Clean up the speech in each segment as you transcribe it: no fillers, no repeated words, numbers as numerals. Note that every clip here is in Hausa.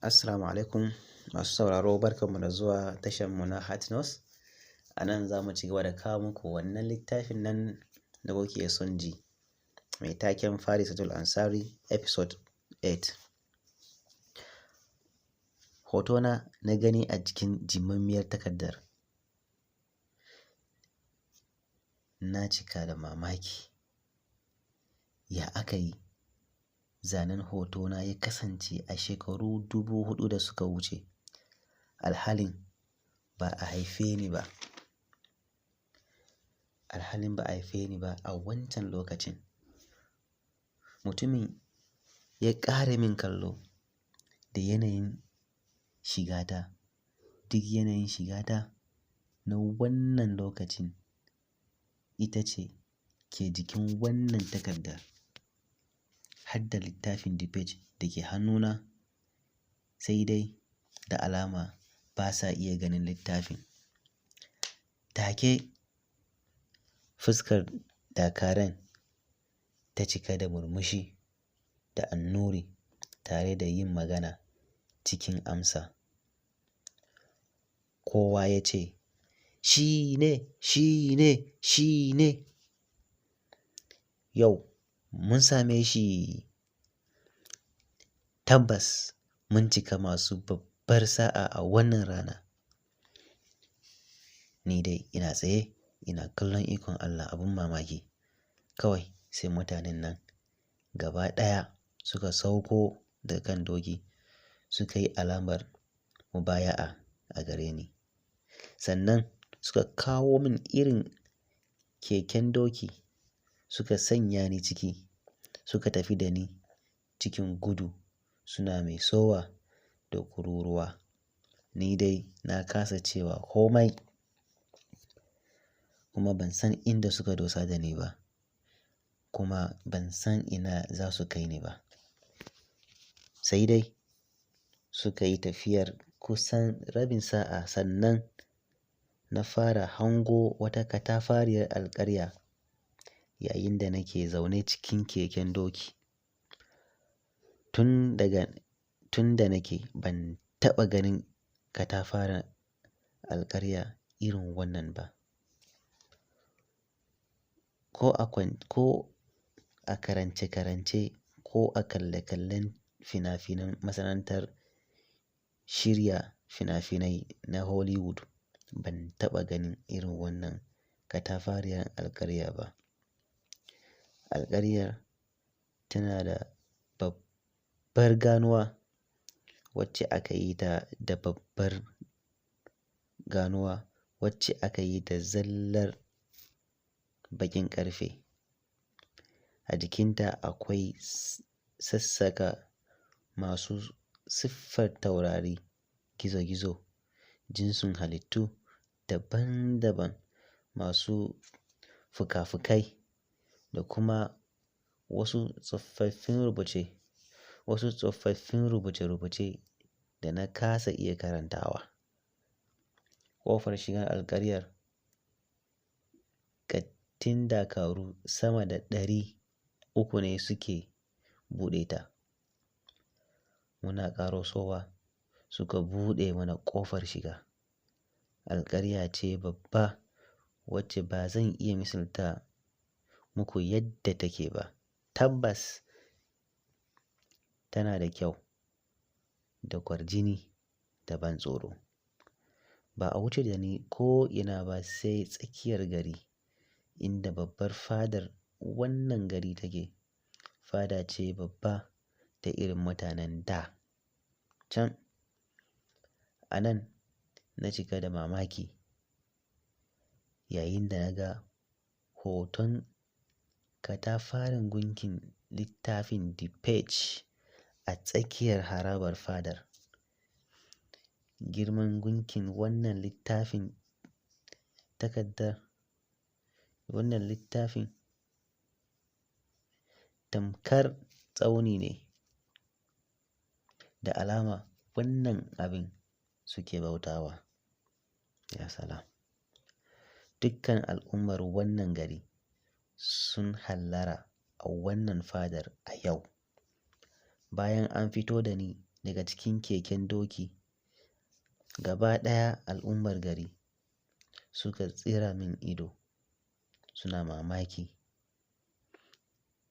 Assalamu alaikum masu sauraro, barkanmu da zuwa tashanmu na Hatnos. A nan za mu ci gaba da kawo muku wannan littafin nan da kuke son ji, mai taken Farisatul Ansari episode 8. Hotona na gani a jikin jimammiyar takardar. Na cika da mamaki. Ya aka yi zanen hotona ya kasance a shekaru 4000 da suka wuce, alhalin ba a haife ni ba. A wancan lokacin. Mutumin ya ƙare min kallo da yanayin shigata. Duk yanayin shigata na wannan lokacin ita ce ke jikin wannan takardar. Hadda littafin debate da ke hannuna, sai dai da alama ba sa iya ganin littafin. Take fuskar dakaran ta cika da murmushi da annuri tare da yin magana cikin amsa. Kowa ya ce, "Shi ne, shi ne, shi ne. Yau mun same shi." Tabbas mun cika masu babbar sa'a a wannan rana. Ni dai ina tsaye ina kallon ikon Allah abin mamaki. Kawai sai mutanen nan gaba ɗaya suka sauko daga kan doki suka yi alamar mubaya'a a gare ni. Sannan suka kawo min irin keken doki suka sanya ni ciki suka tafi da ni cikin gudu suna mai sowa da kururuwa. Ni dai na kasa cewa komai kuma ban san inda suka dosa da ni ba kuma ban san ina za su kai ni ba. Sai dai suka yi tafiyar kusan rabin sa'a sannan na fara hango wata katafariyar alƙarya yayin da nake zaune cikin keken doki. Tun da nake ban taɓa ganin katafaren alƙarya irin wannan ba. Ko a karance-karance ko a kalle-kallen fina-finan masana'antar shirya fina-finai na Hollywood, ban taɓa ganin irin wannan katafariyar alƙarya ba. Alƙaryar tana da babbar ganuwa wacce aka yi ta da babbar ganuwa wacce aka yi da zallar baƙin ƙarfe. A jikinta akwai sassaka masu siffar taurari, gizo-gizo, jinsin halittu daban-daban masu fuka-fukai da kuma wasu tsofaffin rubuce-rubuce da na kasa iya karantawa. Ƙofar shigar alƙaryar ƙattin dakaru sama da 300 ne suke buɗe ta. Muna ƙarasowa suka buɗe mana ƙofar shiga. Alƙarya ce babba wacce ba zan iya misalta muku yadda take ba. Tabbas tana da kyau da kwarjini da ban tsoro. Ba a wuce da ni ko ina ba sai tsakiyar gari inda babbar fadar wannan gari take. Fada ce babba ta irin mutanen da can. A nan na cika da mamaki yayin da na ga hoton katafaren gunkin littafin debate a tsakiyar harabar fadar. Girman gunkin wannan littafin tamkar tsauni ne. Da alama wannan abin suke bautawa. Ya salam. Dukkan al'ummar wannan gari sun hallara a wannan fadar a yau. Bayan an fito da ni daga cikin keken doki. Gaba ɗaya al'ummar gari suka tsira min ido suna mamaki.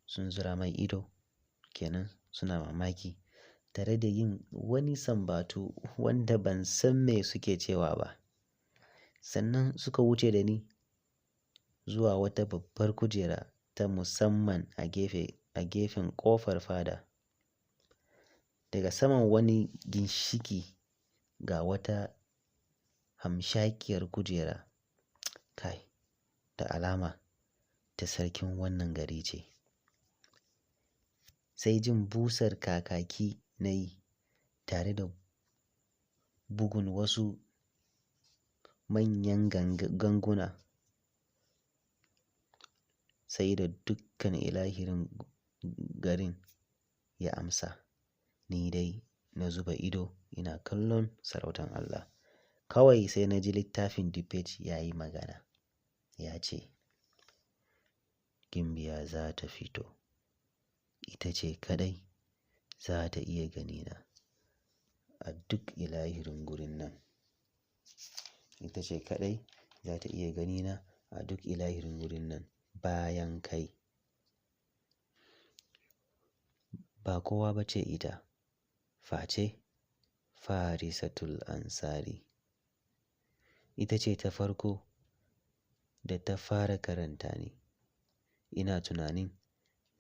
Sun zura mai ido kenan suna mamaki tare da yin wani sambatu wanda ban san me suke cewa ba. Sannan suka wuce da ni zuwa wata babbar kujera ta musamman a gefen ƙofar fada. Daga saman wani ginshiki ga wata hamshakiyar kujera. Kai, da alama ta sarkin wannan gari ce. Sai jin busar kakaki na yi tare da bugun wasu manyan ganguna. Sai da dukkan ilahirin garin ya amsa. Ni dai na zuba ido ina kallon sarautar Allah. Kawai sai na ji littafin debate ya yi magana. Ya ce, "Gimbiya za ta fito. Ita ce kaɗai za ta iya ganina a duk ilahirin gurin nan. Ita ce kaɗai za ta iya ganina a duk ilahirin gurin nan bayan kai. Ba kowa ba ce ita. Face Farisatul Ansari. Ita ce ta farko da ta fara karanta ni. Ina tunanin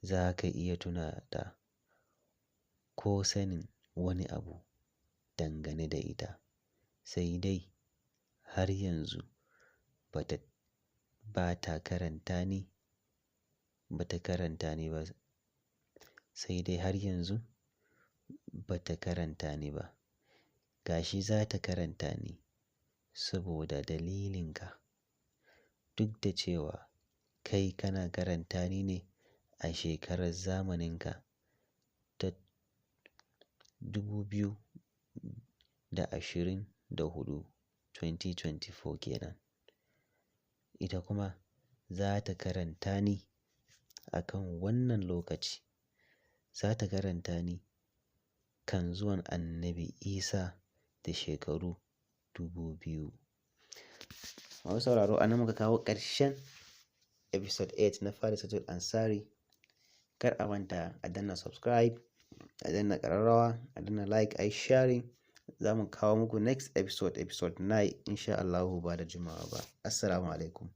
za ka iya tuna ta ko sanin wani abu dangane da ita. Sai dai har yanzu ba ta karanta ni ba. Sai dai har yanzu ba ta karanta ni ba. Gashi za ta karanta ni saboda dalilinka. Duk da cewa kai kana karanta ni ne a shekarar zamaninka ta 2024 kenan. Ita kuma za ta karanta ni a kan wannan lokaci. Za ta karanta ni kan zuwan Annabi Isa da shekaru 2000. Masu sauraro a nan muka kawo ƙarshen episode 8 na Farisatul Ansari. Kar a manta a danna subscribe, a danna ƙararrawa, a danna like, a yi sharing. Za mu kawo muku next episode 9 insha Allahu ba da jimawa ba. Assalamu alaikum.